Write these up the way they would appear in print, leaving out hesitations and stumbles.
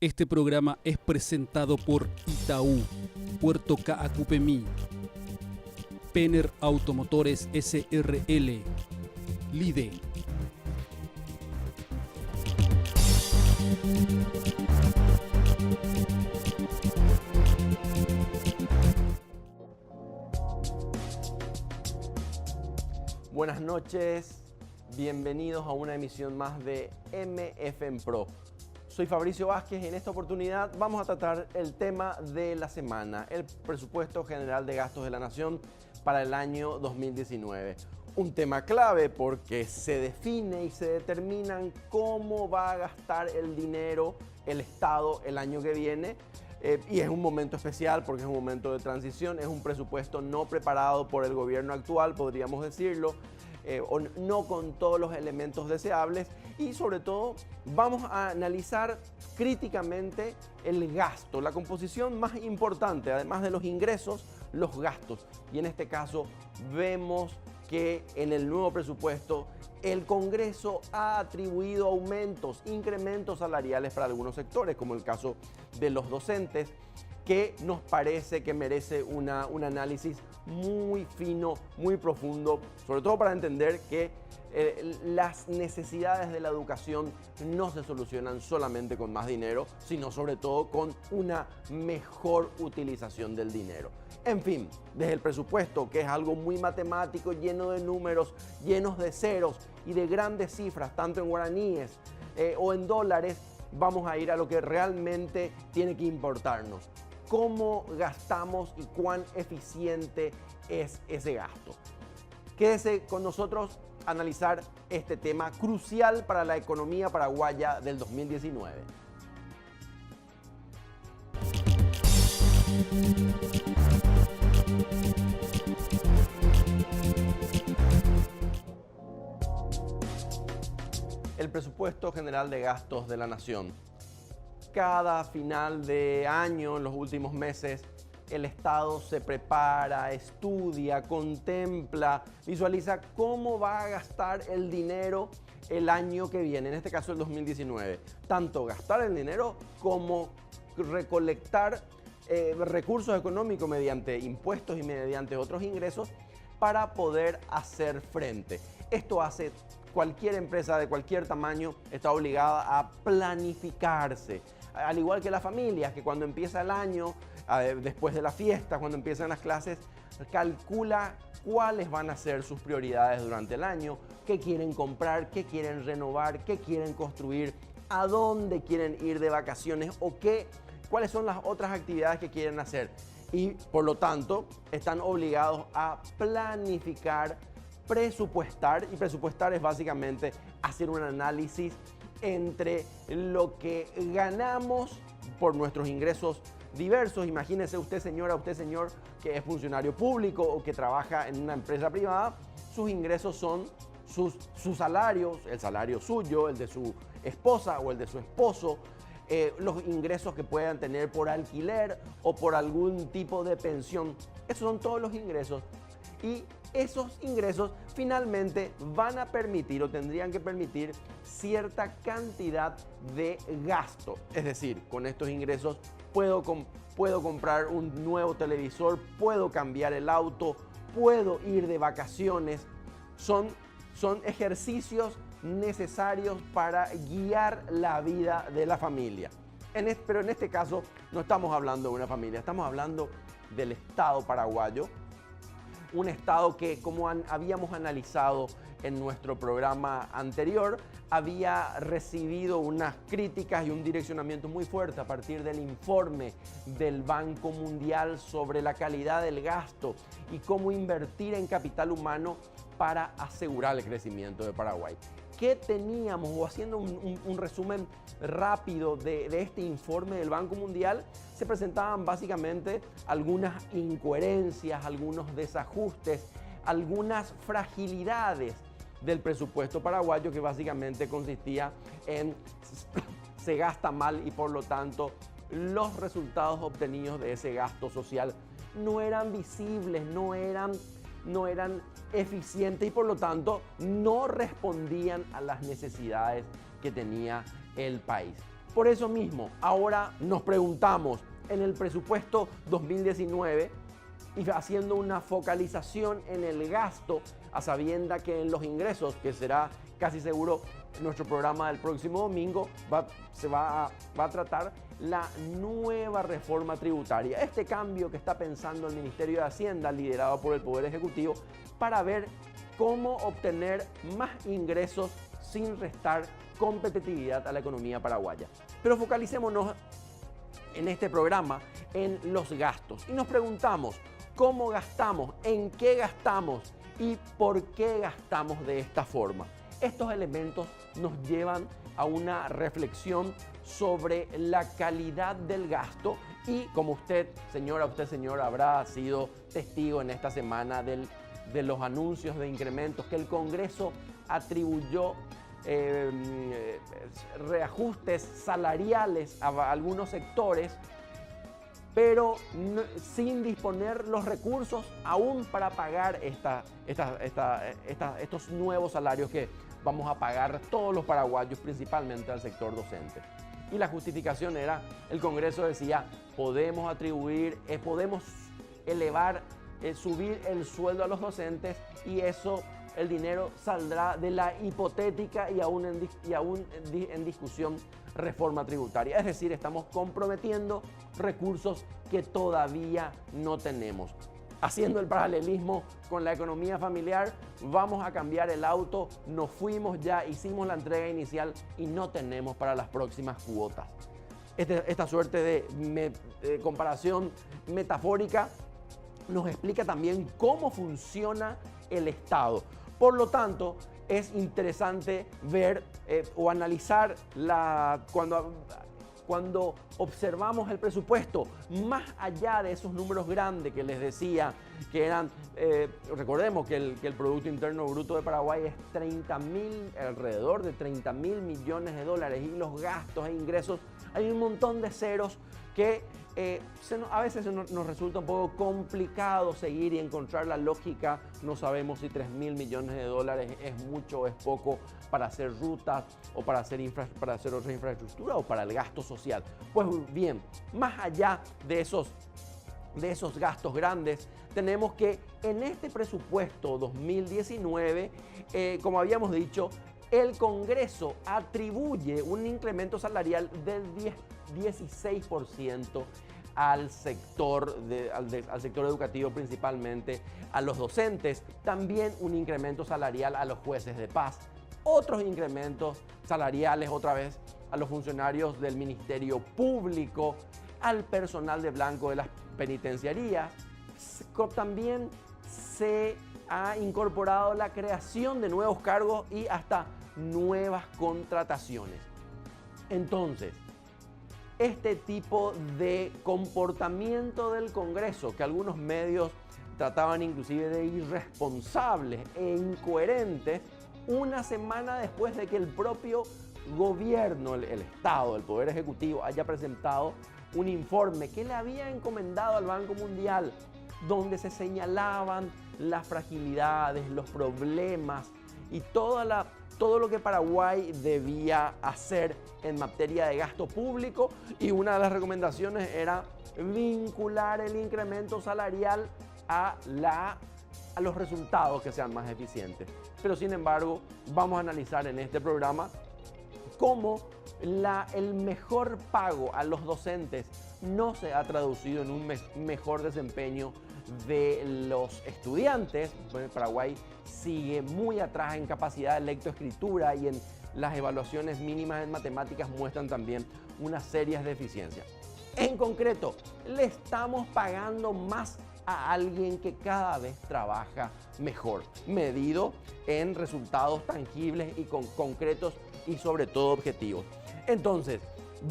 Este programa es presentado por Itaú, Puerto Caacupemí, Penner Automotores SRL, Lide. Buenas noches, bienvenidos a una emisión más de MF en Pro. Soy Fabricio Vázquez y en esta oportunidad vamos a tratar el tema de la semana, el Presupuesto General de Gastos de la Nación para el año 2019. Un tema clave porque se define y se determinan cómo va a gastar el dinero el Estado el año que viene. Y es un momento especial porque es un momento de transición, es un presupuesto no preparado por el gobierno actual, podríamos decirlo, o no con todos los elementos deseables, y sobre todo vamos a analizar críticamente el gasto, la composición más importante, además de los ingresos, los gastos. Y en este caso vemos que en el nuevo presupuesto el Congreso ha atribuido aumentos, incrementos salariales para algunos sectores, como el caso de los docentes, que nos parece que merece un análisis muy fino, muy profundo, sobre todo para entender que las necesidades de la educación no se solucionan solamente con más dinero, sino sobre todo con una mejor utilización del dinero. En fin, desde el presupuesto, que es algo muy matemático, lleno de números, llenos de ceros y de grandes cifras, tanto en guaraníes o en dólares, vamos a ir a lo que realmente tiene que importarnos. Cómo gastamos y cuán eficiente es ese gasto. Quédese con nosotros a analizar este tema crucial para la economía paraguaya del 2019. El Presupuesto General de Gastos de la Nación. Cada final de año, en los últimos meses, el Estado se prepara, estudia, contempla, visualiza cómo va a gastar el dinero el año que viene, en este caso el 2019. Tanto gastar el dinero como recolectar recursos económicos mediante impuestos y mediante otros ingresos para poder hacer frente. Esto hace cualquier empresa de cualquier tamaño, está obligada a planificarse. Al igual que las familias, que cuando empieza el año, después de la fiesta, cuando empiezan las clases, calcula cuáles van a ser sus prioridades durante el año, qué quieren comprar, qué quieren renovar, qué quieren construir, a dónde quieren ir de vacaciones o cuáles son las otras actividades que quieren hacer. Y por lo tanto, están obligados a planificar, presupuestar, y presupuestar es básicamente hacer un análisis entre lo que ganamos por nuestros ingresos diversos. Imagínese usted, señora, usted, señor, que es funcionario público o que trabaja en una empresa privada. Sus ingresos son sus salarios, el salario suyo, el de su esposa o el de su esposo, los ingresos que puedan tener por alquiler o por algún tipo de pensión. Esos son todos los ingresos. Y esos ingresos finalmente van a permitir o tendrían que permitir cierta cantidad de gasto. Es decir, con estos ingresos puedo comprar un nuevo televisor, puedo cambiar el auto, puedo ir de vacaciones. Son ejercicios necesarios para guiar la vida de la familia. Pero en este caso no estamos hablando de una familia, estamos hablando del Estado paraguayo. Un Estado que, como habíamos analizado en nuestro programa anterior, había recibido unas críticas y un direccionamiento muy fuerte a partir del informe del Banco Mundial sobre la calidad del gasto y cómo invertir en capital humano para asegurar el crecimiento de Paraguay. ¿Qué teníamos? O haciendo un resumen rápido de este informe del Banco Mundial, se presentaban básicamente algunas incoherencias, algunos desajustes, algunas fragilidades del presupuesto paraguayo, que básicamente consistía en se gasta mal y por lo tanto los resultados obtenidos de ese gasto social no eran visibles, no eran eficientes y por lo tanto no respondían a las necesidades que tenía el país. Por eso mismo, ahora nos preguntamos, en el presupuesto 2019, y haciendo una focalización en el gasto, a sabienda que en los ingresos, que será casi seguro nuestro programa del próximo domingo, se va a tratar la nueva reforma tributaria. Este cambio que está pensando el Ministerio de Hacienda, liderado por el Poder Ejecutivo, para ver cómo obtener más ingresos sin restar competitividad a la economía paraguaya. Pero focalicémonos en este programa en los gastos y nos preguntamos cómo gastamos, en qué gastamos y por qué gastamos de esta forma. Estos elementos nos llevan a una reflexión sobre la calidad del gasto y como usted señora, habrá sido testigo en esta semana de los anuncios de incrementos que el Congreso atribuyó reajustes salariales a algunos sectores, pero sin disponer los recursos aún para pagar estos nuevos salarios que vamos a pagar todos los paraguayos, principalmente al sector docente. Y la justificación era, el Congreso decía, podemos atribuir, podemos elevar, subir el sueldo a los docentes y eso, el dinero saldrá de la hipotética y aún en discusión reforma tributaria. Es decir, estamos comprometiendo recursos que todavía no tenemos. Haciendo el paralelismo con la economía familiar, vamos a cambiar el auto, nos fuimos ya, hicimos la entrega inicial y no tenemos para las próximas cuotas. Esta suerte de comparación metafórica nos explica también cómo funciona el Estado. Por lo tanto, es interesante ver o analizar cuando observamos el presupuesto, más allá de esos números grandes que les decía, que eran, recordemos que el Producto Interno Bruto de Paraguay es alrededor de 30.000 millones de dólares y los gastos e ingresos, hay un montón de ceros que a veces nos resulta un poco complicado seguir y encontrar la lógica. No sabemos si 3.000 millones de dólares es mucho o es poco para hacer rutas o para hacer otra infraestructura o para el gasto social. Pues bien, más allá de esos gastos grandes, tenemos que en este presupuesto 2019, como habíamos dicho, el Congreso atribuye un incremento salarial del 16% al sector educativo, principalmente a los docentes, también un incremento salarial a los jueces de paz, otros incrementos salariales otra vez a los funcionarios del Ministerio Público, al personal de blanco de las penitenciarías. También se ha incorporado la creación de nuevos cargos y hasta nuevas contrataciones. Entonces, este tipo de comportamiento del Congreso, que algunos medios trataban inclusive de irresponsables e incoherentes, una semana después de que el propio gobierno, el Estado, el Poder Ejecutivo, haya presentado un informe que le había encomendado al Banco Mundial, donde se señalaban las fragilidades, los problemas y todo lo que Paraguay debía hacer en materia de gasto público, y una de las recomendaciones era vincular el incremento salarial a los resultados que sean más eficientes. Pero sin embargo, vamos a analizar en este programa cómo el mejor pago a los docentes no se ha traducido en un mejor desempeño de los estudiantes. Bueno, Paraguay sigue muy atrás en capacidad de lectoescritura y en las evaluaciones mínimas en matemáticas muestran también unas serias deficiencias. En concreto, le estamos pagando más a alguien que cada vez trabaja mejor, medido en resultados tangibles y concretos y sobre todo objetivos. Entonces,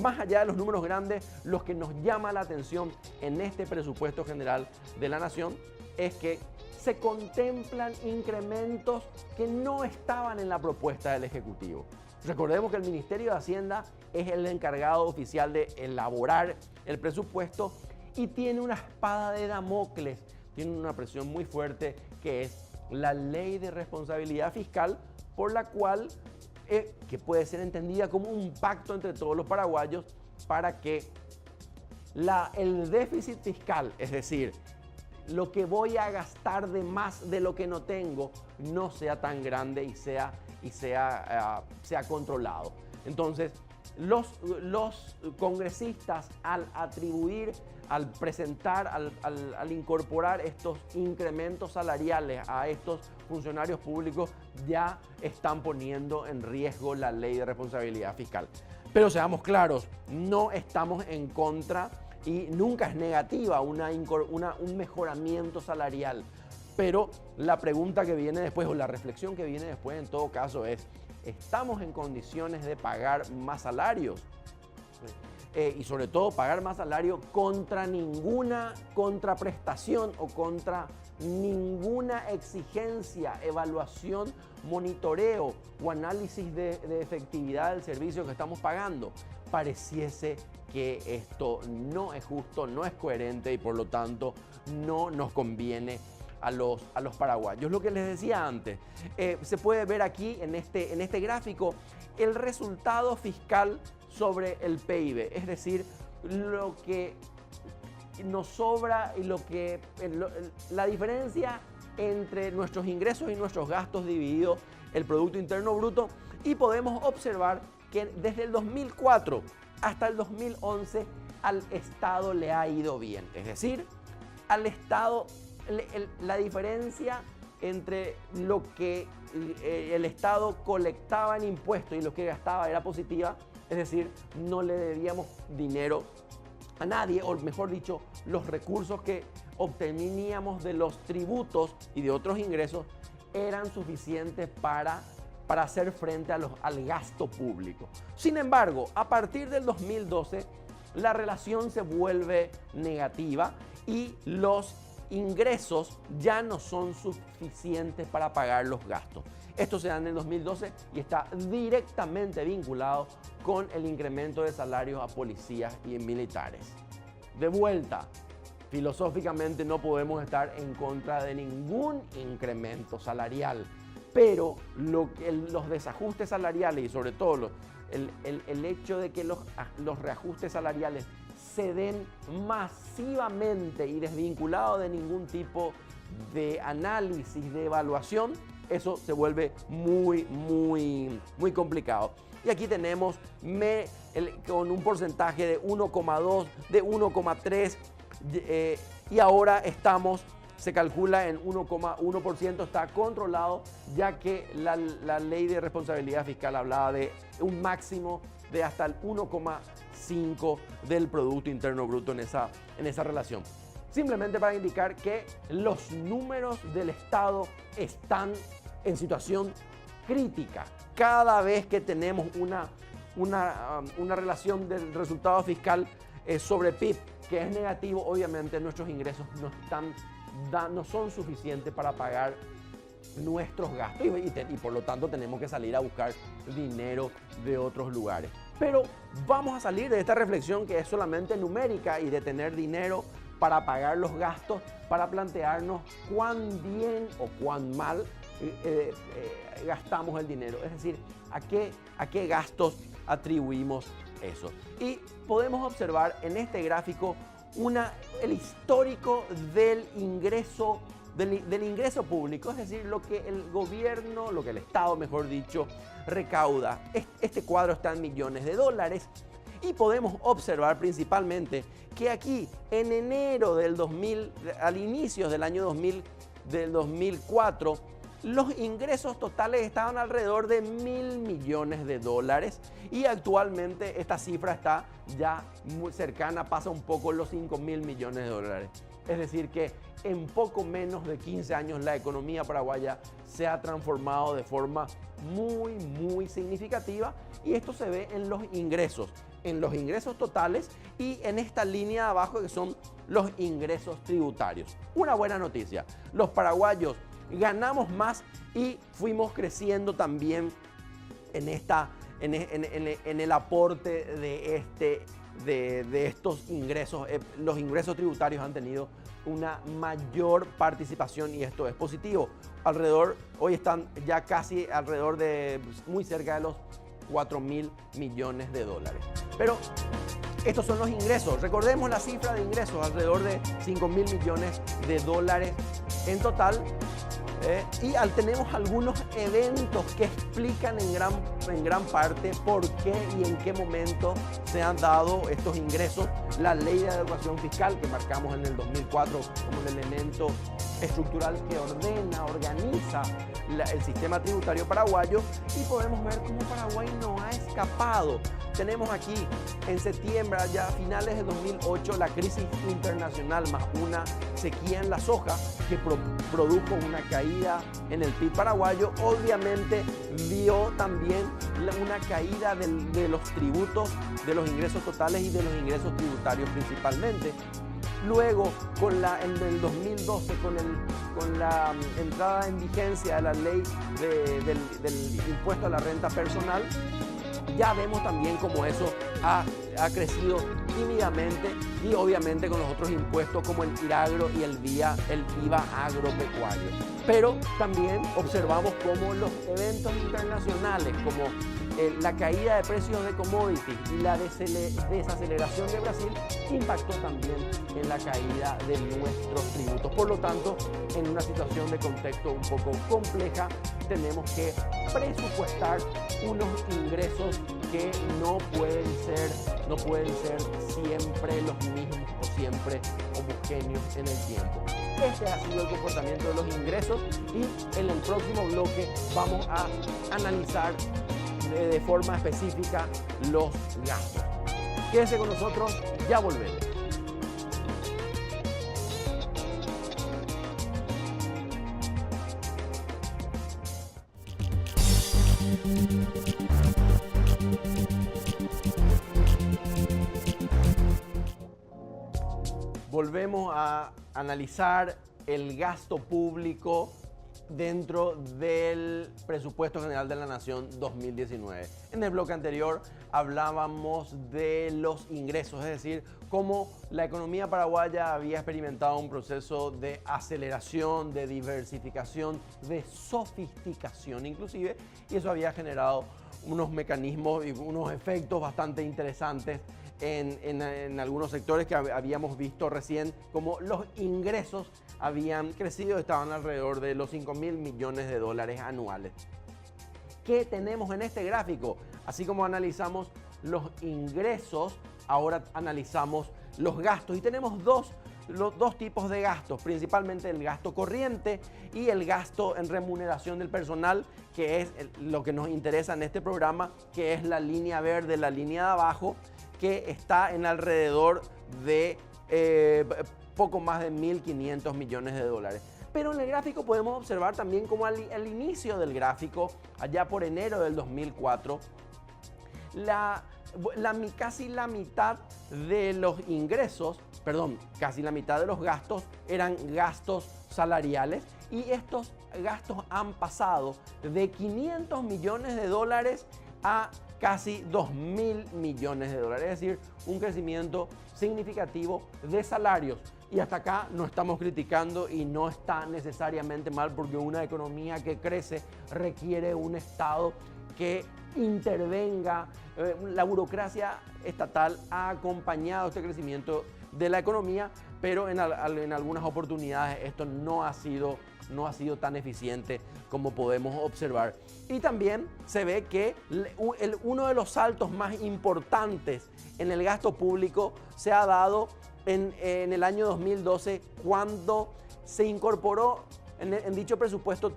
más allá de los números grandes, lo que nos llama la atención en este presupuesto general de la Nación es que se contemplan incrementos que no estaban en la propuesta del Ejecutivo. Recordemos que el Ministerio de Hacienda es el encargado oficial de elaborar el presupuesto y tiene una espada de Damocles, tiene una presión muy fuerte que es la Ley de Responsabilidad Fiscal, por la cual que puede ser entendida como un pacto entre todos los paraguayos para que el déficit fiscal, es decir, lo que voy a gastar de más de lo que no tengo, no sea tan grande y sea controlado. Entonces, los congresistas al presentar, al incorporar estos incrementos salariales a estos funcionarios públicos, ya están poniendo en riesgo la ley de responsabilidad fiscal. Pero seamos claros, no estamos en contra y nunca es negativa un mejoramiento salarial. Pero la pregunta que viene después, o la reflexión que viene después en todo caso es, ¿estamos en condiciones de pagar más salarios? Y sobre todo pagar más salario contra ninguna contraprestación o contra ninguna exigencia, evaluación, monitoreo o análisis de efectividad del servicio que estamos pagando. Pareciese que esto no es justo, no es coherente y por lo tanto no nos conviene a los paraguayos. Lo que les decía antes, se puede ver aquí en este gráfico el resultado fiscal sobre el PIB, es decir, lo que nos sobra y la diferencia entre nuestros ingresos y nuestros gastos dividido el Producto Interno Bruto, y podemos observar que desde el 2004 hasta el 2011 al Estado le ha ido bien, es decir, al Estado la diferencia entre lo que el Estado colectaba en impuestos y lo que gastaba era positiva, es decir, no le debíamos dinero a nadie, o mejor dicho, los recursos que obteníamos de los tributos y de otros ingresos eran suficientes para hacer frente al gasto público. Sin embargo, a partir del 2012, la relación se vuelve negativa y los ingresos ya no son suficientes para pagar los gastos. Esto se da en el 2012 y está directamente vinculado con el incremento de salarios a policías y militares. De vuelta, filosóficamente no podemos estar en contra de ningún incremento salarial, pero los desajustes salariales y sobre todo el hecho de que los reajustes salariales se den masivamente y desvinculado de ningún tipo de análisis, de evaluación, eso se vuelve muy complicado. Y aquí tenemos con un porcentaje de 1,2, de 1,3 y ahora se calcula en 1,1%, está controlado, ya que la ley de responsabilidad fiscal hablaba de un máximo de hasta el 1,5 del Producto Interno Bruto en esa relación. Simplemente para indicar que los números del Estado están en situación crítica. Cada vez que tenemos una relación del resultado fiscal sobre PIB que es negativo, obviamente nuestros ingresos no son suficientes para pagar nuestros gastos y por lo tanto tenemos que salir a buscar dinero de otros lugares. Pero vamos a salir de esta reflexión que es solamente numérica y de tener dinero para pagar los gastos, para plantearnos cuán bien o cuán mal gastamos el dinero. Es decir, a qué gastos atribuimos eso. Y podemos observar en este gráfico el histórico del ingreso público, es decir, lo que el gobierno, lo que el Estado, mejor dicho, recauda. Este cuadro está en millones de dólares y podemos observar principalmente que aquí en enero del 2000, al inicio del año 2004, los ingresos totales estaban alrededor de 1.000 millones de dólares y actualmente esta cifra está ya muy cercana, pasa un poco los 5.000 millones de dólares. Es decir que en poco menos de 15 años la economía paraguaya se ha transformado de forma muy significativa y esto se ve en los ingresos totales y en esta línea de abajo que son los ingresos tributarios. Una buena noticia, los paraguayos ganamos más y fuimos creciendo también en el aporte de de estos ingresos. Los ingresos tributarios han tenido una mayor participación y esto es positivo. Hoy están ya casi alrededor de, muy cerca de los 4.000 millones de dólares. Pero estos son los ingresos. Recordemos la cifra de ingresos, alrededor de 5.000 millones de dólares en total. Y tenemos algunos eventos que explican en gran parte por qué y en qué momento se han dado estos ingresos. La ley de adecuación fiscal que marcamos en el 2004 como el elemento estructural que organiza el sistema tributario paraguayo, y podemos ver cómo Paraguay no ha escapado. Tenemos aquí en septiembre, ya a finales de 2008, la crisis internacional más una sequía en la soja que produjo una caída en el PIB paraguayo. Obviamente vio también una caída de los tributos, de los ingresos totales y de los ingresos tributarios principalmente. Luego, en el 2012, con la entrada en vigencia de la ley del impuesto a la renta personal, ya vemos también cómo eso ha crecido tímidamente, y obviamente con los otros impuestos como el IRAGRO y el IVA agropecuario. Pero también observamos cómo los eventos internacionales, como la caída de precios de commodities y la desaceleración de Brasil, impactó también en la caída de nuestros tributos. Por lo tanto, en una situación de contexto un poco compleja, tenemos que presupuestar unos ingresos que no pueden ser siempre los mismos o siempre homogéneos en el tiempo. Este ha sido el comportamiento de los ingresos, y en el próximo bloque vamos a analizar de forma específica los gastos. Quédense con nosotros, ya volvemos. Volvemos a analizar el gasto público dentro del Presupuesto General de la Nación 2019. En el bloque anterior hablábamos de los ingresos, es decir, cómo la economía paraguaya había experimentado un proceso de aceleración, de diversificación, de sofisticación inclusive, y eso había generado unos mecanismos y unos efectos bastante interesantes en algunos sectores que habíamos visto recién, como los ingresos habían crecido, estaban alrededor de los 5.000 millones de dólares anuales. ¿Qué tenemos en este gráfico? Así como analizamos los ingresos, ahora analizamos los gastos, y tenemos dos tipos de gastos, principalmente el gasto corriente y el gasto en remuneración del personal, que es lo que nos interesa en este programa, que es la línea verde, la línea de abajo, que está en alrededor de poco más de 1.500 millones de dólares. Pero en el gráfico podemos observar también como al inicio del gráfico, allá por enero del 2004, casi la mitad de los ingresos, casi la mitad de los gastos eran gastos salariales, y estos gastos han pasado de 500 millones de dólares a casi 2.000 millones de dólares, es decir, un crecimiento significativo de salarios. Y hasta acá no estamos criticando y no está necesariamente mal, porque una economía que crece requiere un Estado que intervenga. La burocracia estatal ha acompañado este crecimiento de la economía, pero en algunas oportunidades esto no ha sido tan eficiente como podemos observar. Y también se ve que uno de los saltos más importantes en el gasto público se ha dado en el año 2012, cuando se incorporó en dicho presupuesto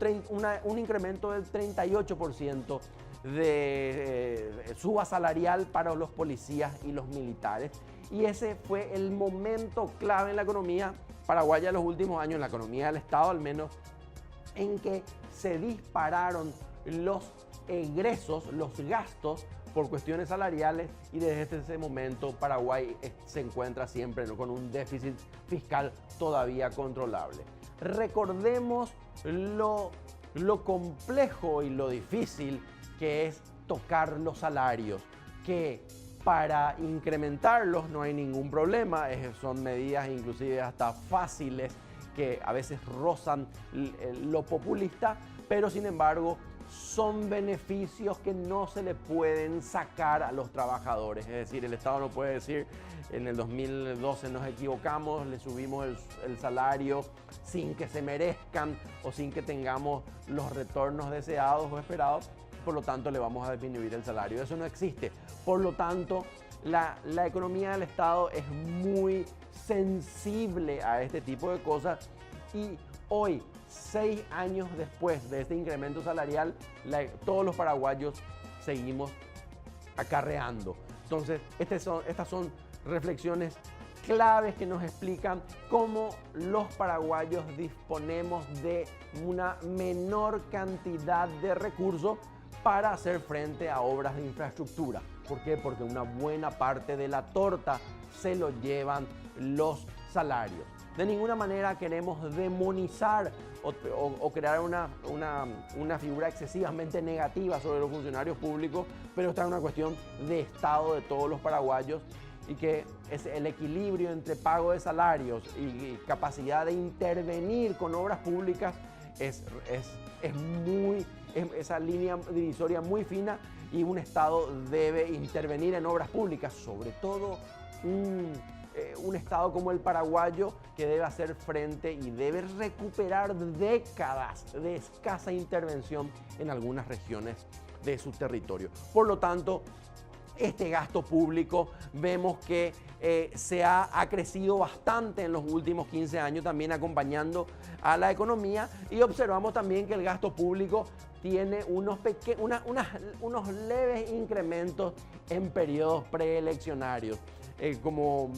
un incremento del 38% de suba salarial para los policías y los militares. Y ese fue el momento clave en la economía paraguaya en los últimos años, en la economía del Estado al menos, en que se dispararon los egresos, los gastos por cuestiones salariales, y desde ese momento Paraguay se encuentra siempre con un déficit fiscal todavía controlable. Recordemos lo complejo y lo difícil que es tocar los salarios, que para incrementarlos no hay ningún problema, son medidas inclusive hasta fáciles que a veces rozan lo populista, pero sin embargo son beneficios que no se le pueden sacar a los trabajadores. Es decir, el Estado no puede decir en el 2012 nos equivocamos, le subimos el salario sin que se merezcan o sin que tengamos los retornos deseados o esperados, por lo tanto le vamos a disminuir el salario. Eso no existe. Por lo tanto, la economía del Estado es muy sensible a este tipo de cosas y hoy, 6 años después de este incremento salarial, todos los paraguayos seguimos acarreando. Entonces, estas son reflexiones claves que nos explican cómo los paraguayos disponemos de una menor cantidad de recursos para hacer frente a obras de infraestructura. ¿Por qué? Porque una buena parte de la torta se lo llevan los salarios. De ninguna manera queremos demonizar o crear una figura excesivamente negativa sobre los funcionarios públicos, pero esta es una cuestión de Estado de todos los paraguayos y que es el equilibrio entre pago de salarios y capacidad de intervenir con obras públicas esa línea divisoria muy fina, y un Estado debe intervenir en obras públicas, sobre todo un Estado como el paraguayo, que debe hacer frente y debe recuperar décadas de escasa intervención en algunas regiones de su territorio. Por lo tanto, este gasto público vemos que ha crecido bastante en los últimos 15 años, también acompañando a la economía, y observamos también que el gasto público tiene unos leves incrementos en periodos preeleccionarios. Como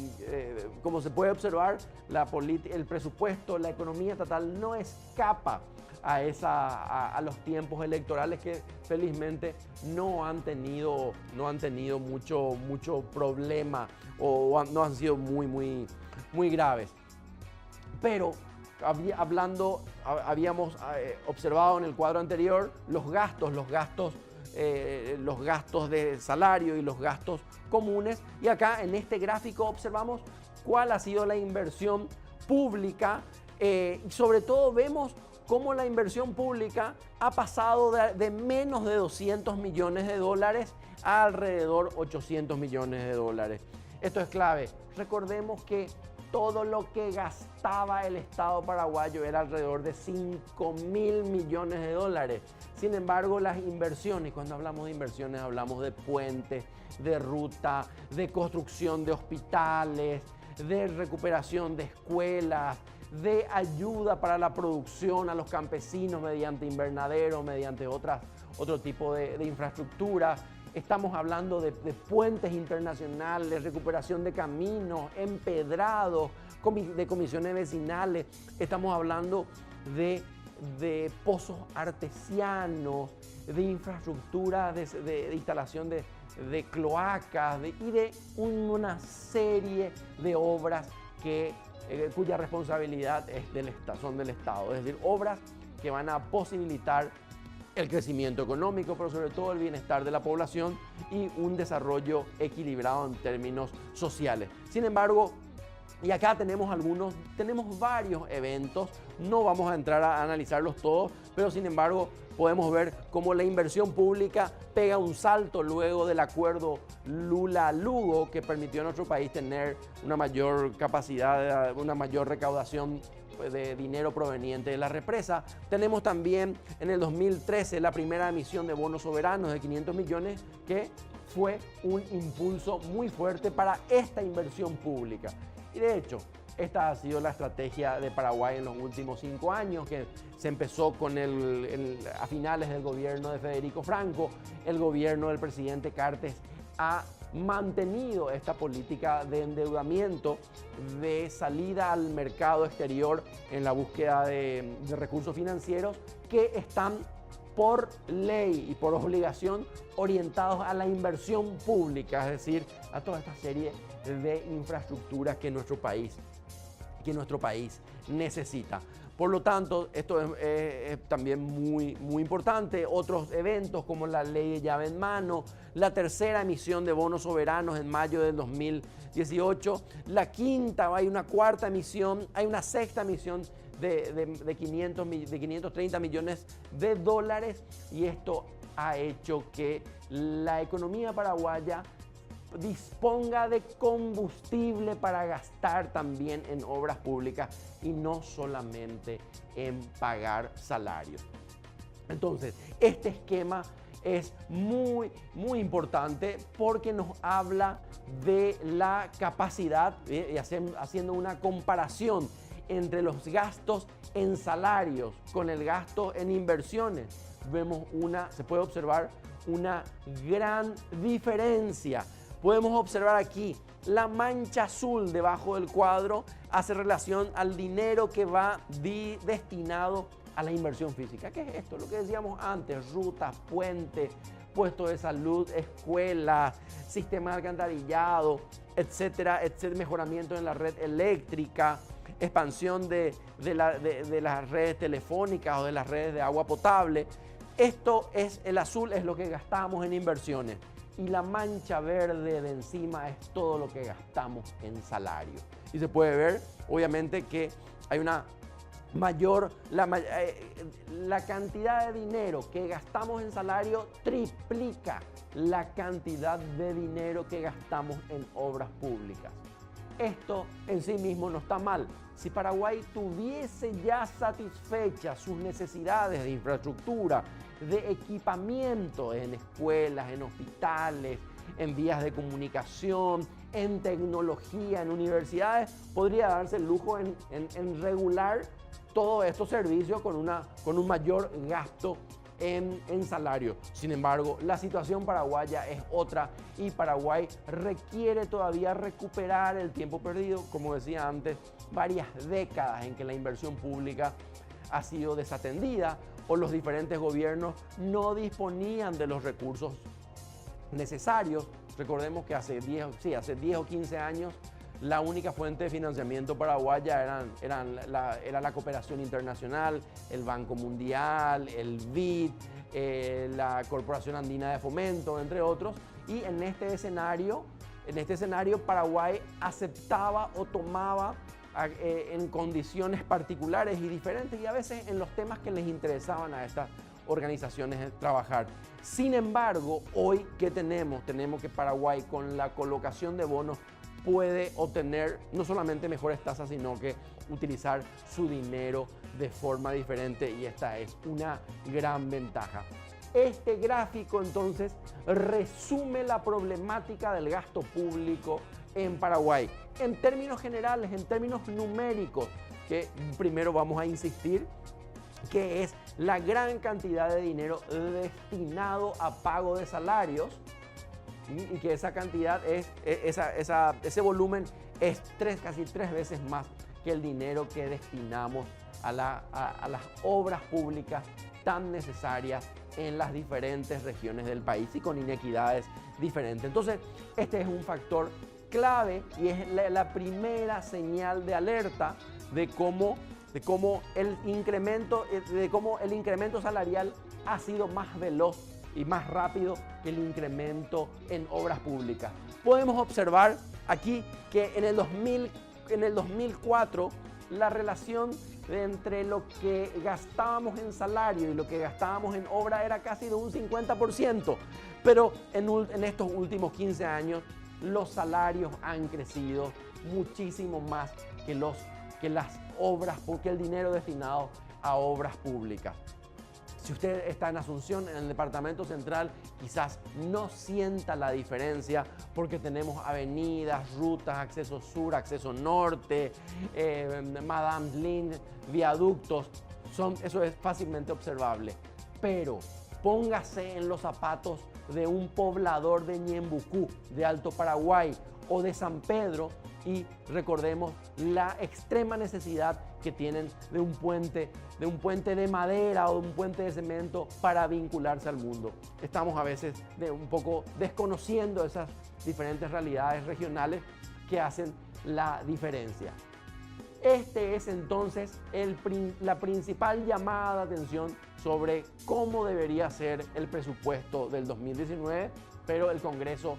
se puede observar, el presupuesto, la economía estatal no escapa a los tiempos electorales, que felizmente no han tenido mucho problema o no han sido muy graves. Pero habíamos observado en el cuadro anterior los gastos de salario y los gastos comunes, y acá en este gráfico observamos cuál ha sido la inversión pública, y sobre todo vemos cómo la inversión pública ha pasado de menos de 200 millones de dólares a alrededor 800 millones de dólares. Esto es clave. Recordemos que todo lo que gastaba el Estado paraguayo era alrededor de 5.000 millones de dólares. Sin embargo, las inversiones, cuando hablamos de inversiones, hablamos de puentes, de ruta, de construcción de hospitales, de recuperación de escuelas, de ayuda para la producción a los campesinos mediante invernaderos, mediante otro tipo de infraestructura. Estamos hablando de puentes internacionales, recuperación de caminos, empedrados, de comisiones vecinales. Estamos hablando de pozos artesianos, de infraestructura, de instalación de cloacas y de una serie de obras cuya responsabilidad son del Estado. Es decir, obras que van a posibilitar el crecimiento económico, pero sobre todo el bienestar de la población y un desarrollo equilibrado en términos sociales. Sin embargo, y acá tenemos varios eventos, no vamos a entrar a analizarlos todos, pero sin embargo podemos ver cómo la inversión pública pega un salto luego del acuerdo Lula-Lugo, que permitió a nuestro país tener una mayor capacidad, una mayor recaudación de dinero proveniente de la represa. Tenemos también en el 2013 la primera emisión de bonos soberanos de 500 millones, que fue un impulso muy fuerte para esta inversión pública. Y de hecho, esta ha sido la estrategia de Paraguay en los últimos 5 años, que se empezó a finales del gobierno de Federico Franco. El gobierno del presidente Cartes ha mantenido esta política de endeudamiento, de salida al mercado exterior en la búsqueda de recursos financieros que están por ley y por obligación orientados a la inversión pública, es decir, a toda esta serie de infraestructuras que nuestro país necesita. Por lo tanto, esto es también muy importante. Otros eventos como la ley de llave en mano, la tercera emisión de bonos soberanos en mayo del 2018, la quinta, hay una cuarta emisión, hay una sexta emisión de 530 millones de dólares, y esto ha hecho que la economía paraguaya disponga de combustible para gastar también en obras públicas y no solamente en pagar salarios. Entonces, este esquema es muy importante porque nos habla de la capacidad, y haciendo una comparación entre los gastos en salarios con el gasto en inversiones, se puede observar una gran diferencia. Podemos observar aquí la mancha azul debajo del cuadro, hace relación al dinero que va destinado a la inversión física. ¿Qué es esto? Lo que decíamos antes: rutas, puentes, puestos de salud, escuelas, sistemas de alcantarillado, etcétera, mejoramiento en la red eléctrica, expansión de las redes telefónicas o de las redes de agua potable. Esto es, el azul es lo que gastamos en inversiones, y la mancha verde de encima es todo lo que gastamos en salario. Y se puede ver, obviamente, que hay una la cantidad de dinero que gastamos en salario triplica la cantidad de dinero que gastamos en obras públicas. Esto en sí mismo no está mal. Si Paraguay tuviese ya satisfechas sus necesidades de infraestructura, de equipamiento en escuelas, en hospitales, en vías de comunicación, en tecnología, en universidades, podría darse el lujo en regular todos estos servicios con un mayor gasto en salario. Sin embargo, la situación paraguaya es otra, y Paraguay requiere todavía recuperar el tiempo perdido, como decía antes, varias décadas en que la inversión pública ha sido desatendida o los diferentes gobiernos no disponían de los recursos necesarios. Recordemos que hace 10 o 15 años la única fuente de financiamiento paraguaya era la cooperación internacional, el Banco Mundial, el BID, la Corporación Andina de Fomento, entre otros. Y en este escenario Paraguay aceptaba o tomaba en condiciones particulares y diferentes, y a veces en los temas que les interesaban a estas organizaciones trabajar. Sin embargo, hoy, ¿qué tenemos? Tenemos que Paraguay, con la colocación de bonos, puede obtener no solamente mejores tasas, sino que utilizar su dinero de forma diferente, y esta es una gran ventaja. Este gráfico entonces resume la problemática del gasto público en Paraguay en términos generales, en términos numéricos, que primero vamos a insistir que es la gran cantidad de dinero destinado a pago de salarios, y que esa cantidad ese volumen es casi tres veces más que el dinero que destinamos a las obras públicas tan necesarias en las diferentes regiones del país y con inequidades diferentes. Entonces, este es un factor clave y es la primera señal de alerta de cómo el incremento salarial ha sido más veloz y más rápido que el incremento en obras públicas. Podemos observar aquí que en el 2004 la relación entre lo que gastábamos en salario y lo que gastábamos en obra era casi de un 50%, pero en estos últimos 15 años los salarios han crecido muchísimo más que las obras, porque el dinero destinado a obras públicas. Si usted está en Asunción, en el departamento central, quizás no sienta la diferencia porque tenemos avenidas, rutas, acceso sur, acceso norte, Madame Lin, viaductos. Eso es fácilmente observable. Pero póngase en los zapatos de un poblador de Ñembucú, de Alto Paraguay o de San Pedro, y recordemos la extrema necesidad que tienen de un puente de madera o de un puente de cemento para vincularse al mundo. Estamos a veces un poco desconociendo esas diferentes realidades regionales que hacen la diferencia. Este es entonces la principal llamada de atención sobre cómo debería ser el presupuesto del 2019, pero el Congreso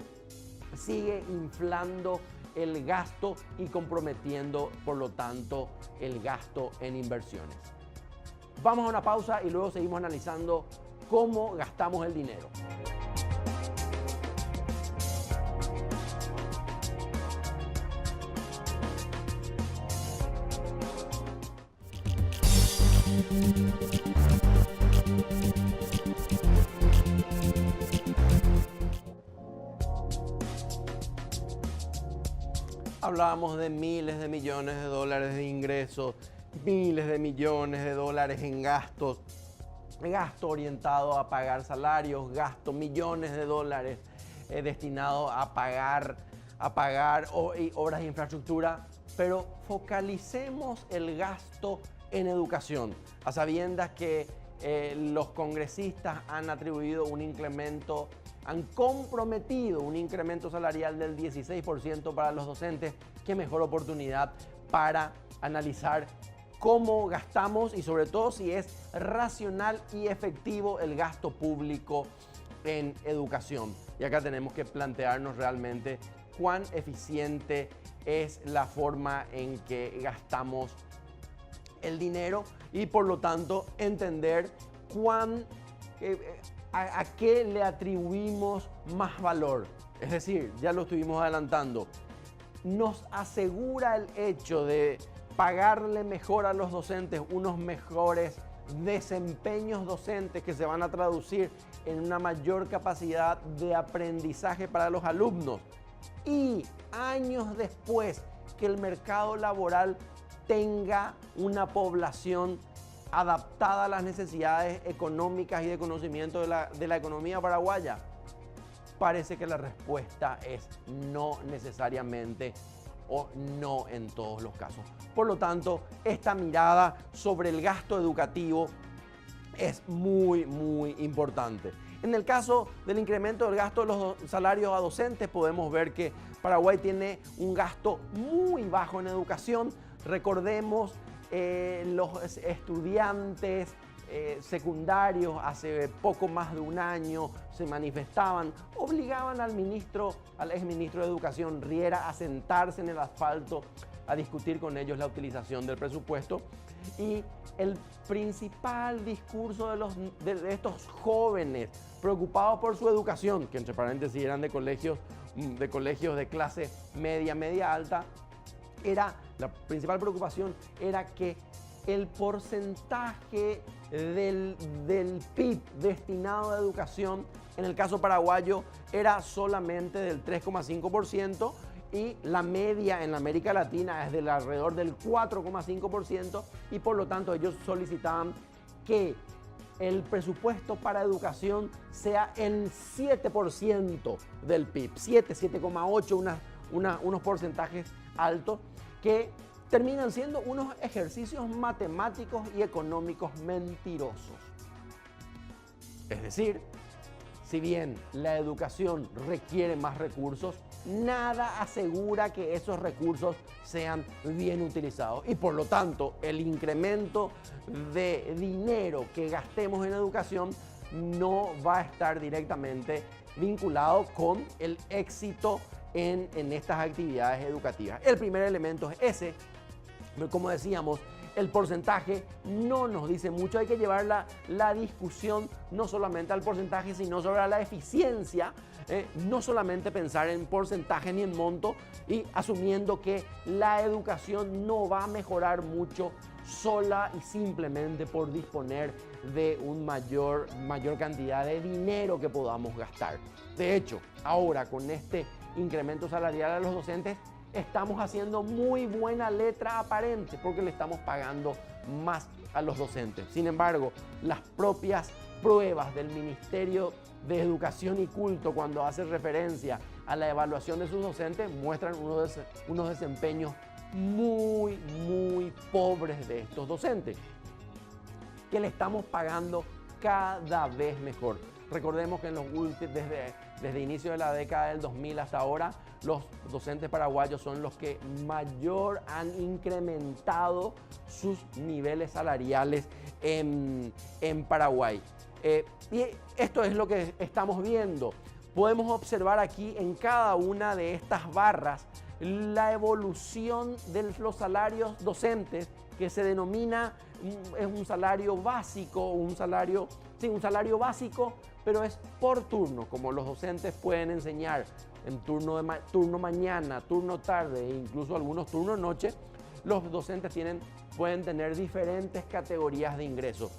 sigue inflando el gasto y comprometiendo, por lo tanto, el gasto en inversiones. Vamos a una pausa y luego seguimos analizando cómo gastamos el dinero. Hablábamos de miles de millones de dólares de ingresos, miles de millones de dólares en gastos, gasto orientado a pagar salarios, gasto millones de dólares destinados a pagar obras de infraestructura, pero focalicemos el gasto en educación, a sabiendas que los congresistas han atribuido un incremento, han comprometido un incremento salarial del 16% para los docentes. Qué mejor oportunidad para analizar cómo gastamos y sobre todo si es racional y efectivo el gasto público en educación. Y acá tenemos que plantearnos realmente cuán eficiente es la forma en que gastamos el dinero y por lo tanto entender a qué le atribuimos más valor. Es decir, ya lo estuvimos adelantando, nos asegura el hecho de pagarle mejor a los docentes, unos mejores desempeños docentes que se van a traducir en una mayor capacidad de aprendizaje para los alumnos. Y años después que el mercado laboral tenga una población adaptada a las necesidades económicas y de conocimiento de la economía paraguaya, parece que la respuesta es no necesariamente o no en todos los casos. Por lo tanto, esta mirada sobre el gasto educativo es muy, muy importante. En el caso del incremento del gasto de los salarios a docentes, podemos ver que Paraguay tiene un gasto muy bajo en educación. Recordemos los estudiantes secundarios hace poco más de un año se manifestaban, obligaban al exministro de Educación Riera a sentarse en el asfalto a discutir con ellos la utilización del presupuesto. Y el principal discurso de estos jóvenes preocupados por su educación, que entre paréntesis eran de colegios de clase media alta, la principal preocupación era que el porcentaje del PIB destinado a educación, en el caso paraguayo, era solamente del 3,5% y la media en la América Latina es del alrededor del 4,5% y por lo tanto ellos solicitaban que el presupuesto para educación sea el 7% del PIB, 7,8%, unos porcentajes altos que terminan siendo unos ejercicios matemáticos y económicos mentirosos. Es decir, si bien la educación requiere más recursos, nada asegura que esos recursos sean bien utilizados. Y por lo tanto, el incremento de dinero que gastemos en educación no va a estar directamente vinculado con el éxito en estas actividades educativas. El primer elemento es ese. Como decíamos, el porcentaje no nos dice mucho. Hay que llevar la discusión no solamente al porcentaje, sino sobre la eficiencia. No solamente pensar en porcentaje ni en monto y asumiendo que la educación no va a mejorar mucho sola y simplemente por disponer de una mayor cantidad de dinero que podamos gastar. De hecho, ahora con este incremento salarial a los docentes, estamos haciendo muy buena letra aparente porque le estamos pagando más a los docentes. Sin embargo, las propias pruebas del Ministerio de Educación y Culto, cuando hace referencia a la evaluación de sus docentes, muestran unos desempeños muy pobres de estos docentes, que le estamos pagando cada vez mejor. Recordemos que desde inicio de la década del 2000 hasta ahora, los docentes paraguayos son los que mayor han incrementado sus niveles salariales en Paraguay. Y esto es lo que estamos viendo. Podemos observar aquí en cada una de estas barras la evolución de los salarios docentes, que se denomina, es un salario básico, un salario básico, pero es por turno, como los docentes pueden enseñar en turno mañana, turno tarde e incluso algunos turnos noche. Los docentes pueden tener diferentes categorías de ingresos.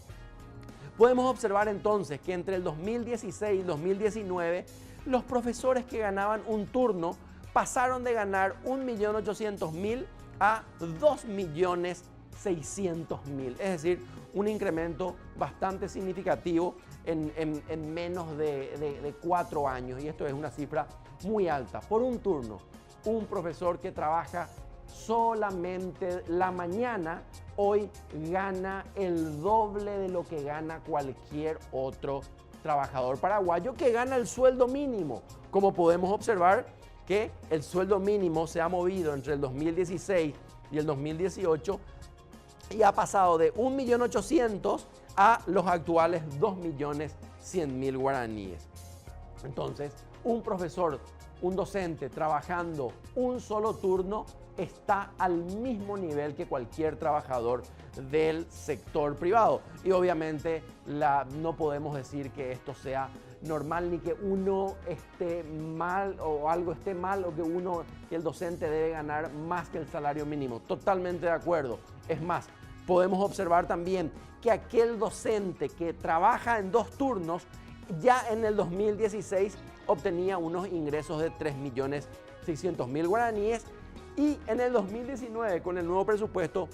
Podemos observar entonces que entre el 2016 y 2019 los profesores que ganaban un turno pasaron de ganar 1.800.000 a 2.600.000, es decir, un incremento bastante significativo en menos de 4 años, y esto es una cifra muy alta. Por un turno, un profesor que trabaja solamente la mañana hoy gana el doble de lo que gana cualquier otro trabajador paraguayo que gana el sueldo mínimo. Como podemos observar que el sueldo mínimo se ha movido entre el 2016 y el 2018 y ha pasado de 1.800.000 a los actuales 2.100.000 guaraníes. Entonces, un profesor, un docente trabajando un solo turno está al mismo nivel que cualquier trabajador del sector privado. Y obviamente no podemos decir que esto sea normal ni que uno esté mal o algo esté mal o que el docente debe ganar más que el salario mínimo. Totalmente de acuerdo. Es más, podemos observar también que aquel docente que trabaja en 2 turnos ya en el 2016 obtenía unos ingresos de 3.600.000 guaraníes, y en el 2019 con el nuevo presupuesto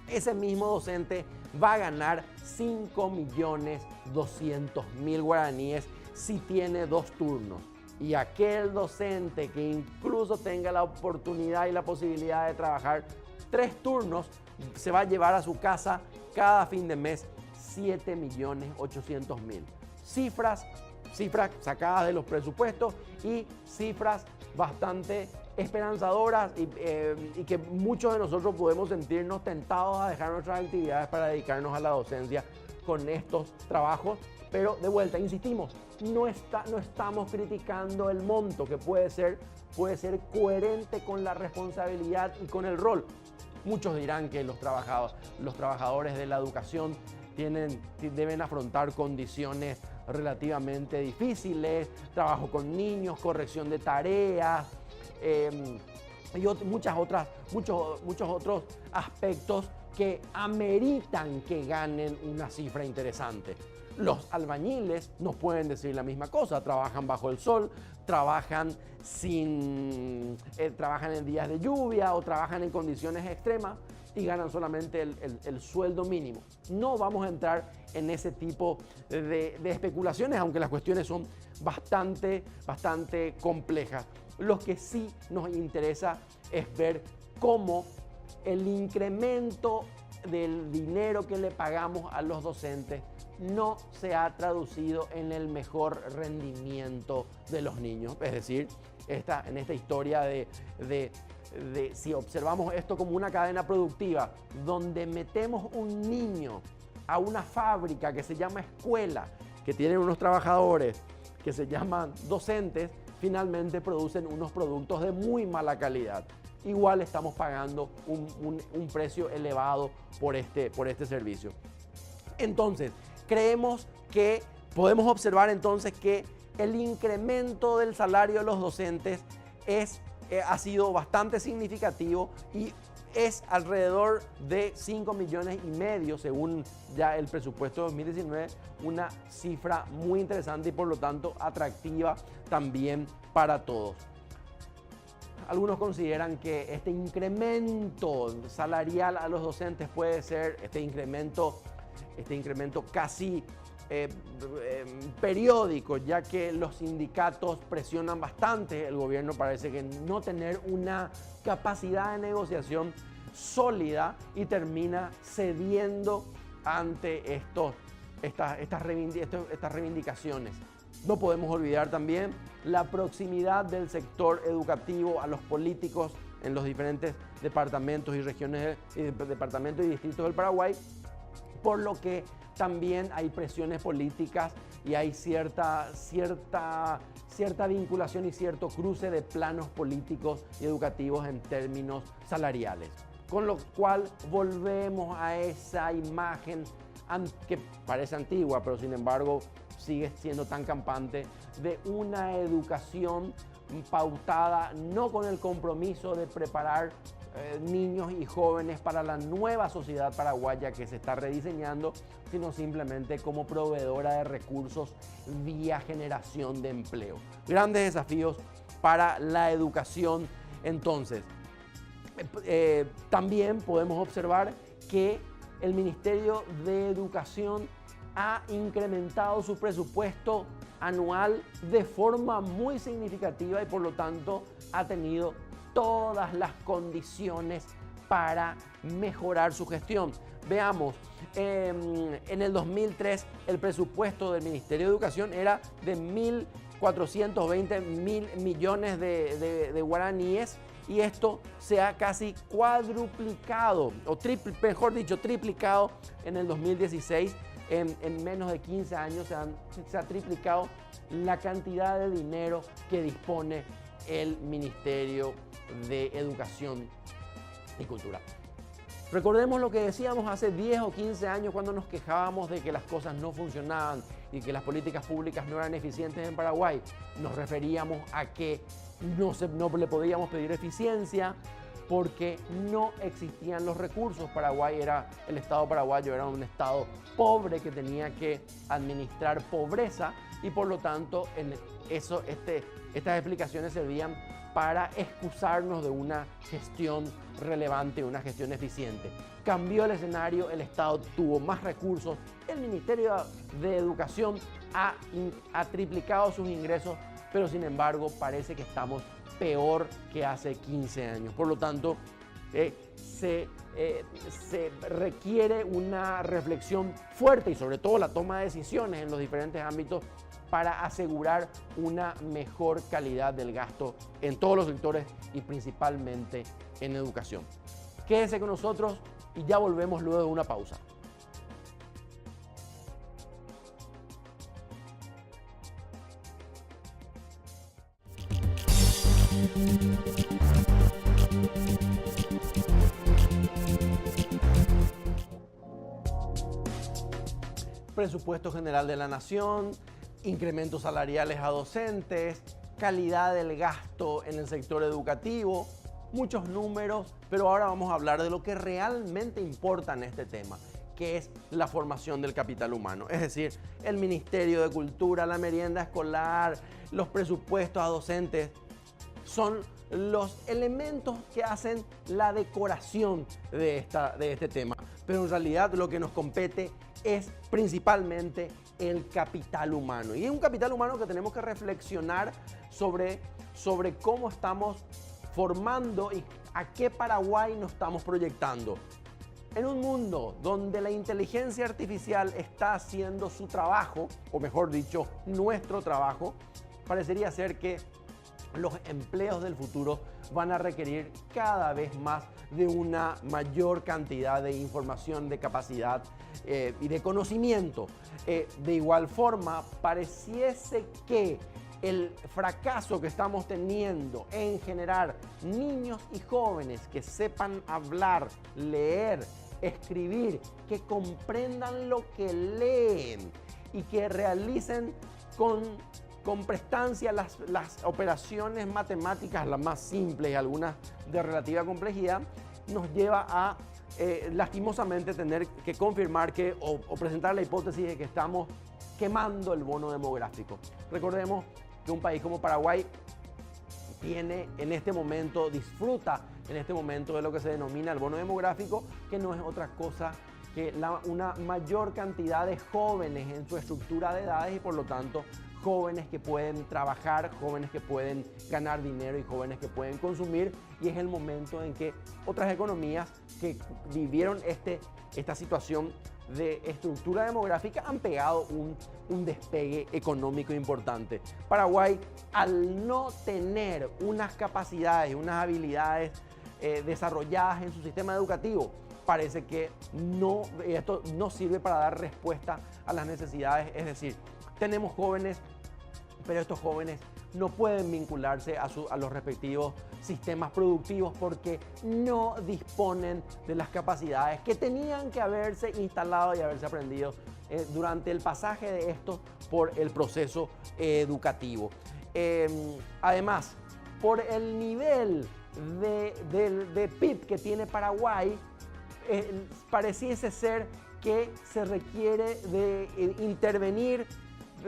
ese mismo docente va a ganar 5.200.000 guaraníes si tiene 2 turnos. Y aquel docente que incluso tenga la oportunidad y la posibilidad de trabajar 3 turnos se va a llevar a su casa cada fin de mes 7.800.000. Cifras sacadas de los presupuestos y cifras bastante esperanzadoras y que muchos de nosotros podemos sentirnos tentados a dejar nuestras actividades para dedicarnos a la docencia con estos trabajos. Pero de vuelta, insistimos, no estamos criticando el monto, que puede ser coherente con la responsabilidad y con el rol. Muchos dirán que los trabajadores de la educación deben afrontar condiciones relativamente difíciles, trabajo con niños, corrección de tareas, y muchos otros aspectos que ameritan que ganen una cifra interesante. Los albañiles nos pueden decir la misma cosa, trabajan bajo el sol, trabajan en días de lluvia o trabajan en condiciones extremas y ganan solamente el sueldo mínimo. No vamos a entrar en ese tipo de especulaciones, aunque las cuestiones son bastante complejas. Lo que sí nos interesa es ver cómo el incremento del dinero que le pagamos a los docentes no se ha traducido en el mejor rendimiento de los niños. Es decir, en esta historia de si observamos esto como una cadena productiva, donde metemos un niño a una fábrica que se llama escuela, que tienen unos trabajadores que se llaman docentes, finalmente producen unos productos de muy mala calidad. Igual estamos pagando un precio elevado por este servicio. Entonces, creemos que podemos observar entonces que el incremento del salario de los docentes ha sido bastante significativo y es alrededor de 5,5 millones, según ya el presupuesto de 2019, una cifra muy interesante y por lo tanto atractiva también para todos. Algunos consideran que este incremento salarial a los docentes puede ser este incremento casi periódico, ya que los sindicatos presionan bastante. El gobierno parece que no tener una capacidad de negociación sólida y termina cediendo ante estas reivindicaciones. No podemos olvidar también la proximidad del sector educativo a los políticos en los diferentes departamentos y regiones, departamentos y distritos del Paraguay, por lo que también hay presiones políticas y hay cierta vinculación y cierto cruce de planos políticos y educativos en términos salariales. Con lo cual volvemos a esa imagen que parece antigua, pero sin embargo sigue siendo tan campante, de una educación pautada no con el compromiso de preparar niños y jóvenes para la nueva sociedad paraguaya que se está rediseñando, sino simplemente como proveedora de recursos vía generación de empleo. Grandes desafíos para la educación. Entonces, también podemos observar que el Ministerio de Educación ha incrementado su presupuesto anual de forma muy significativa y por lo tanto ha tenido todas las condiciones para mejorar su gestión. Veamos, en el 2003 el presupuesto del Ministerio de Educación era de 1.420 millones de guaraníes y esto se ha casi cuadruplicado, o mejor dicho, triplicado en el 2016. En menos de 15 años se ha triplicado la cantidad de dinero que dispone el Ministerio de Educación y Cultura. Recordemos lo que decíamos hace 10 o 15 años cuando nos quejábamos de que las cosas no funcionaban y que las políticas públicas no eran eficientes en Paraguay. Nos referíamos a que no le podíamos pedir eficiencia porque no existían los recursos. El Estado paraguayo era un Estado pobre que tenía que administrar pobreza y por lo tanto estas explicaciones servían para excusarnos de una gestión relevante, una gestión eficiente. Cambió el escenario, el Estado tuvo más recursos, el Ministerio de Educación ha triplicado sus ingresos, pero sin embargo parece que estamos peor que hace 15 años. Por lo tanto, se requiere una reflexión fuerte y sobre todo la toma de decisiones en los diferentes ámbitos para asegurar una mejor calidad del gasto en todos los sectores y principalmente en educación. Quédese con nosotros y ya volvemos luego de una pausa. Presupuesto General de la Nación, incrementos salariales a docentes, calidad del gasto en el sector educativo, muchos números, pero ahora vamos a hablar de lo que realmente importa en este tema, que es la formación del capital humano. Es decir, el Ministerio de Cultura, la merienda escolar, los presupuestos a docentes, son los elementos que hacen la decoración de este tema. Pero en realidad lo que nos compete es principalmente el capital humano. Y es un capital humano que tenemos que reflexionar sobre cómo estamos formando y a qué Paraguay nos estamos proyectando. En un mundo donde la inteligencia artificial está haciendo su trabajo, o mejor dicho, nuestro trabajo, parecería ser que los empleos del futuro van a requerir cada vez más de una mayor cantidad de información, de capacidad y de conocimiento. De igual forma, pareciese que el fracaso que estamos teniendo en generar niños y jóvenes que sepan hablar, leer, escribir, que comprendan lo que leen y que realicen con prestancia las operaciones matemáticas, las más simples y algunas de relativa complejidad, nos lleva a lastimosamente tener que confirmar o presentar la hipótesis de que estamos quemando el bono demográfico. Recordemos que un país como Paraguay disfruta en este momento de lo que se denomina el bono demográfico, que no es otra cosa que una mayor cantidad de jóvenes en su estructura de edades y por lo tanto jóvenes que pueden trabajar, jóvenes que pueden ganar dinero y jóvenes que pueden consumir, y es el momento en que otras economías que vivieron esta situación de estructura demográfica han pegado un despegue económico importante. Paraguay, al no tener unas capacidades, unas habilidades desarrolladas en su sistema educativo, parece que esto no sirve para dar respuesta a las necesidades. Es decir, tenemos jóvenes, pero estos jóvenes no pueden vincularse a los respectivos sistemas productivos porque no disponen de las capacidades que tenían que haberse instalado y haberse aprendido durante el pasaje de esto por el proceso educativo. Además, por el nivel de PIB que tiene Paraguay, pareciese ser que se requiere de intervenir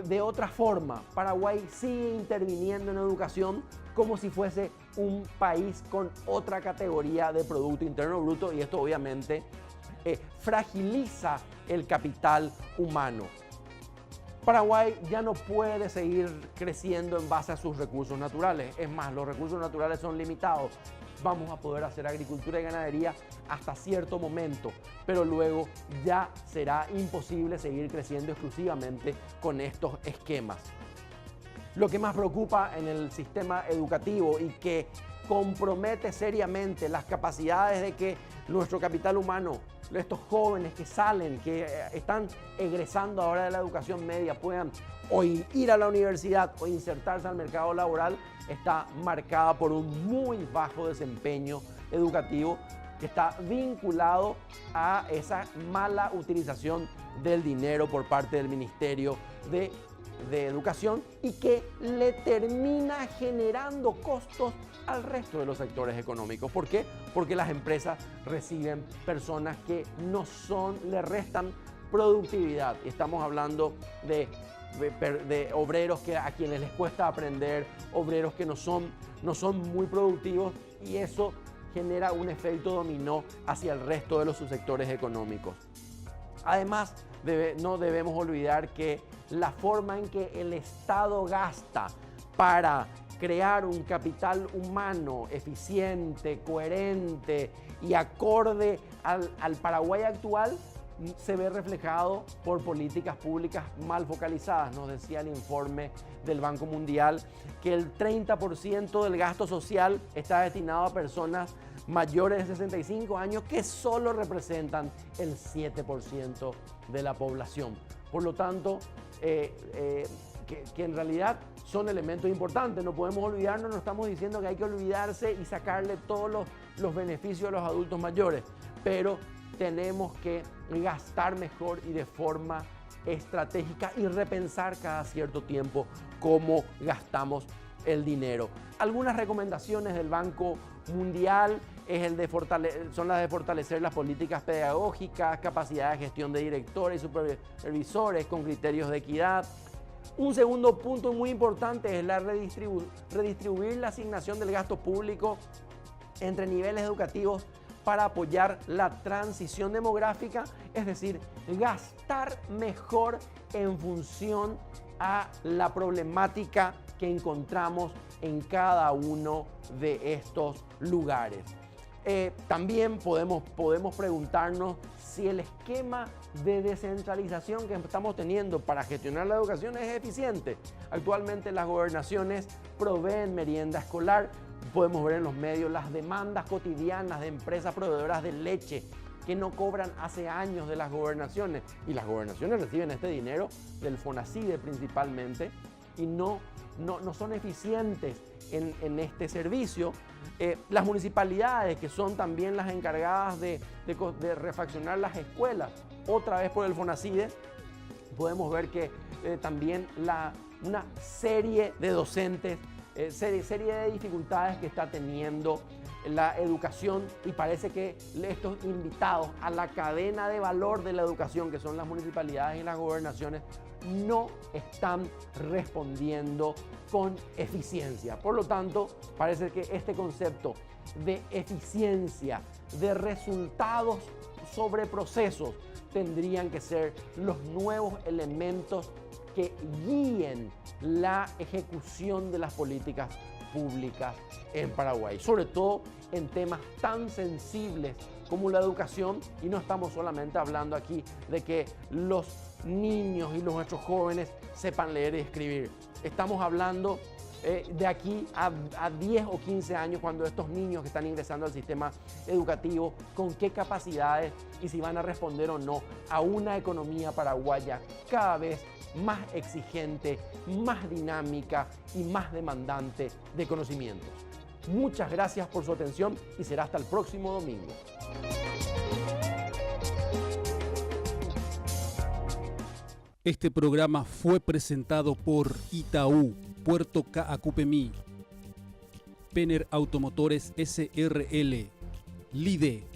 de otra forma. Paraguay sigue interviniendo en educación como si fuese un país con otra categoría de Producto Interno Bruto, y esto obviamente fragiliza el capital humano. Paraguay ya no puede seguir creciendo en base a sus recursos naturales. Es más, los recursos naturales son limitados. Vamos a poder hacer agricultura y ganadería hasta cierto momento, pero luego ya será imposible seguir creciendo exclusivamente con estos esquemas. Lo que más preocupa en el sistema educativo y que compromete seriamente las capacidades de que nuestro capital humano, estos jóvenes que salen, que están egresando ahora de la educación media, puedan o ir a la universidad o insertarse al mercado laboral, está marcada por un muy bajo desempeño educativo que está vinculado a esa mala utilización del dinero por parte del Ministerio de Educación y que le termina generando costos al resto de los sectores económicos. ¿Por qué? Porque las empresas reciben personas que le restan productividad. Y estamos hablando de obreros a quienes les cuesta aprender, obreros que no son muy productivos, y eso genera un efecto dominó hacia el resto de los subsectores económicos. Además, no debemos olvidar que la forma en que el Estado gasta para crear un capital humano eficiente, coherente y acorde al Paraguay actual se ve reflejado por políticas públicas mal focalizadas. Nos decía el informe del Banco Mundial que el 30% del gasto social está destinado a personas mayores de 65 años, que solo representan el 7% de la población. Por lo tanto, que en realidad son elementos importantes. No podemos olvidarnos, no estamos diciendo que hay que olvidarse y sacarle todos los beneficios a los adultos mayores, pero tenemos que gastar mejor y de forma estratégica y repensar cada cierto tiempo cómo gastamos el dinero. Algunas recomendaciones del Banco Mundial son las de fortalecer las políticas pedagógicas, capacidad de gestión de directores y supervisores con criterios de equidad. Un segundo punto muy importante es redistribuir la asignación del gasto público entre niveles educativos para apoyar la transición demográfica, es decir, gastar mejor en función a la problemática que encontramos en cada uno de estos lugares. También podemos preguntarnos si el esquema de descentralización que estamos teniendo para gestionar la educación es eficiente. Actualmente las gobernaciones proveen merienda escolar. Podemos ver en los medios las demandas cotidianas de empresas proveedoras de leche que no cobran hace años de las gobernaciones, y las gobernaciones reciben este dinero del FONACIDE principalmente y no son eficientes en este servicio. Las municipalidades, que son también las encargadas de refaccionar las escuelas, otra vez por el FONACIDE, podemos ver que también una serie de docentes, serie de dificultades que está teniendo la educación, y parece que estos invitados a la cadena de valor de la educación, que son las municipalidades y las gobernaciones, no están respondiendo con eficiencia. Por lo tanto, parece que este concepto de eficiencia, de resultados sobre procesos, tendrían que ser los nuevos elementos que guíen la ejecución de las políticas públicas en Paraguay, sobre todo en temas tan sensibles como la educación, y no estamos solamente hablando aquí de que los niños y nuestros jóvenes sepan leer y escribir. Estamos hablando de aquí a 10 o 15 años, cuando estos niños que están ingresando al sistema educativo, con qué capacidades y si van a responder o no a una economía paraguaya cada vez más exigente, más dinámica y más demandante de conocimientos. Muchas gracias por su atención y será hasta el próximo domingo. Este programa fue presentado por Itaú, Puerto Caacupemí, Penner Automotores SRL, LIDE.